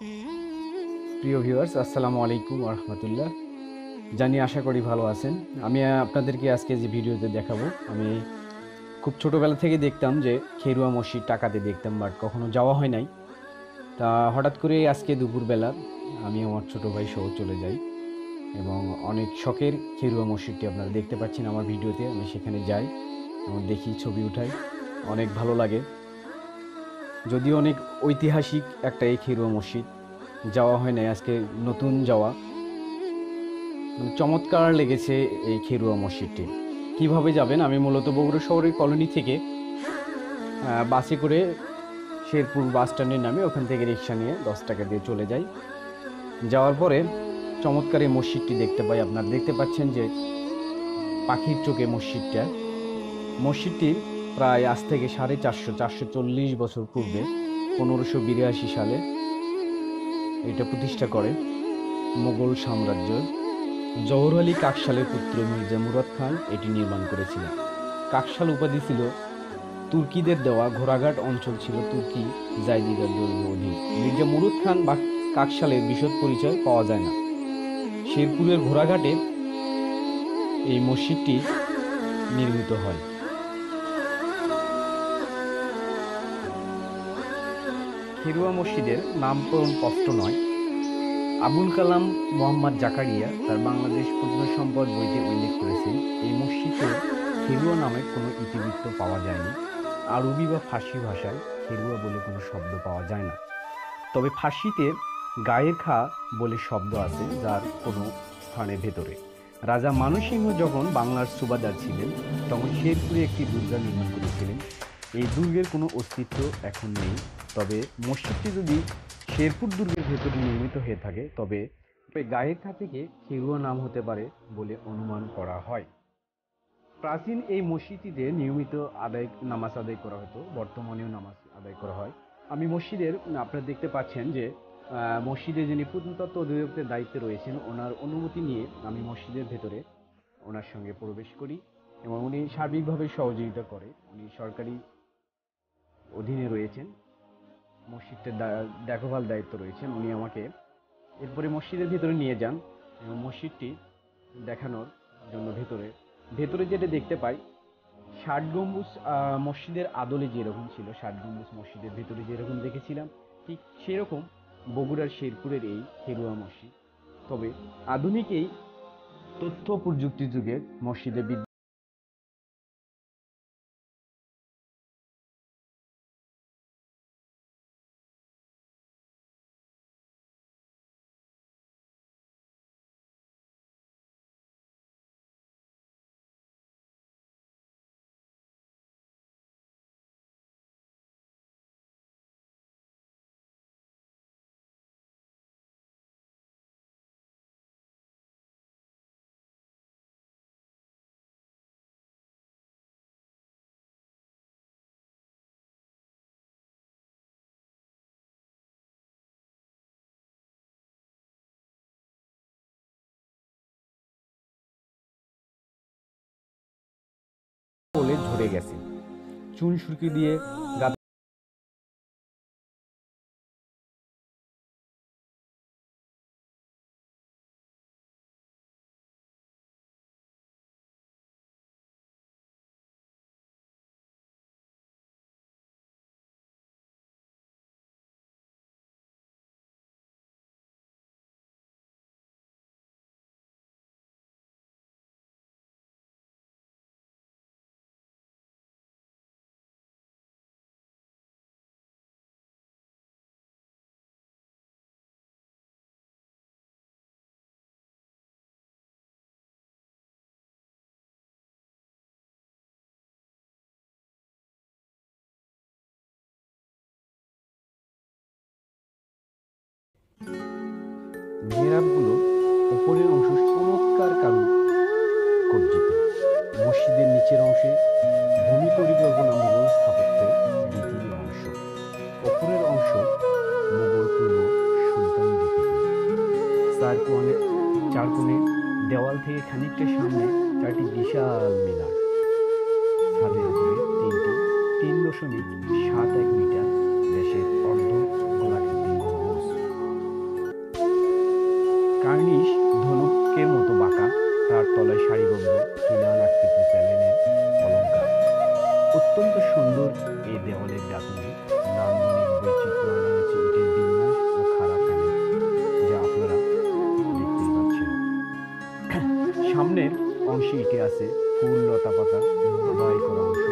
প্রিয় ভিউয়ার্স, আসসালামু আলাইকুম ওয়া রাহমাতুল্লাহ। জানি আশা করি ভালো আছেন। আমি আপনাদেরকে আজকে যে ভিডিওতে দেখাবো, আমি খুব ছোটবেলা থেকে দেখতাম যে খেরুয়া মসজিদ টাকাতে দেখতাম, বাট কখনো যাওয়া হয় নাই। তা হঠাৎ করে আজকে দুপুরবেলা আমি আমার ছোট ভাই সহ চলে যাই এবং অনেক শখের খেরুয়া মসজিদটি আপনারা দেখতে পাচ্ছেন আমার ভিডিওতে। আমি সেখানে যাই এবং দেখি, ছবি উঠাই, অনেক ভালো লাগে। যদিও অনেক ঐতিহাসিক একটা এই খেরুয়া মসজিদ, যাওয়া হয় নাই, আজকে নতুন যাওয়া। চমৎকার লেগেছে এই খেরুয়া মসজিদটি। কিভাবে যাবেন? আমি মূলত বগুড়া শহরের কলোনি থেকে বাসে করে শেরপুর বাস স্ট্যান্ডে নামে ওখান থেকে রিক্সা নিয়ে 10 টাকা দিয়ে চলে যাই। যাওয়ার পরে চমৎকার এই মসজিদটি দেখতে পাই। আপনারা দেখতে পাচ্ছেন যে পাখির চোখে মসজিদটি প্রায় আজ থেকে 450-440 বছর পূর্বে 1582 সালে এটা প্রতিষ্ঠা করে মোগল সাম্রাজ্য। জওহর আলী কাকশালের পুত্র মির্জা মুরাদ খান এটি নির্মাণ করেছিলেন। কাকশাল উপাধি ছিল তুর্কিদের দেওয়া। ঘোড়াঘাট অঞ্চল ছিল তুর্কি জায়দিদের অধীন। মির্জা মুরাদ খান বা কাকশালের বিশদ পরিচয় পাওয়া যায় না। শেরপুরের ঘোড়াঘাটে এই মসজিদটি নির্মিত হয়। খেরুয়া মসজিদের নামকরণ কষ্ট নয়। আবুল কালাম মোহাম্মদ জাকারিয়া তার বাংলাদেশ প্রত্নসম্পদ বইতে উল্লেখ করেছেন, এই মসজিদের খেরুয়া নামে কোনো ইতিবৃত্ত পাওয়া যায়নি। আরবি বা ফার্সি ভাষায় খেরুয়া বলে কোনো শব্দ পাওয়া যায় না। তবে ফার্সিতে গায়ের খা বলে শব্দ আছে, যার কোনো স্থানের ভেতরে। রাজা মানসিংহ যখন বাংলার সুবাদার ছিলেন তখন শেরপুরে একটি দুর্গ নির্মাণ করেছিলেন। এই দুর্গের কোনো অস্তিত্ব এখন নেই। তবে মসজিদটি যদি শেরপুর দুর্গের ভেতরে নির্মিত হয়ে থাকে তবে গায়ের খা থেকে খেরুয়া নাম হতে পারে বলে অনুমান করা হয়। প্রাচীন এই মসজিদটিতে নিয়মিত নামাজ আদায় করা হতো, বর্তমানেও নামাজ আদায় করা হয়। আমি মসজিদের, আপনারা দেখতে পাচ্ছেন যে মসজিদে যিনি প্রত্নতত্ত্ব অধিদপ্তরের দায়িত্বে রয়েছেন, ওনার অনুমতি নিয়ে আমি মসজিদের ভেতরে ওনার সঙ্গে প্রবেশ করি এবং উনি সার্বিকভাবে সহযোগিতা করে। উনি সরকারি অধীনে রয়েছেন, মসজিদটির দেখভাল দায়িত্ব রয়েছেন। উনি আমাকে এরপরে মসজিদের ভিতরে নিয়ে যান এবং মসজিদটি দেখানোর জন্য ভেতরে যেটা দেখতে পাই, 60 গম্বুজ মসজিদের আদলে যেরকম ছিল, 60 গম্বুজ মসজিদের ভিতরে যেরকম দেখেছিলাম ঠিক সেরকম বগুড়ার শেরপুরের এই খেরুয়া মসজিদ। তবে আধুনিক এই তথ্য প্রযুক্তি যুগে মসজিদে বলে ঝরে গেছে, চুন সুরকি দিয়ে মেহরাবগুলো উপরের অংশ চমৎকার কারুকজ্জিত। মসজিদের নিচের অংশে ভূমি পরিকল্পনা মোগল স্থাপত্য দ্বিতীয় অংশ। উপরের অংশ মোগল পূর্ব সুলতান রীতি। চার কোণে দেওয়াল থেকে খানিকটা সামনে 4টি বিশাল মিনার। ছাদের উপরে 3.71 মিটার ব্যাসের অর্ধ গোলাকৃতি গম্বুজ। কার্নিশ ধনুকের মতো বাঁকা, তার তলায় সারিবদ্ধ খিলান আকৃতির প্যানেলের অলঙ্কার। অত্যন্ত সুন্দর এই দেওয়ালের গাঁথুনি, নান্দনিক বৈচিত্র্য আনা হয়েছে ইটের বিন্যাস ও খাড়া প্যানেল, যা আপনারা দেখতেই পাচ্ছেন। সামনের অংশে ইটে আছে ফুল লতাপাতা খোদাই করা অংশ,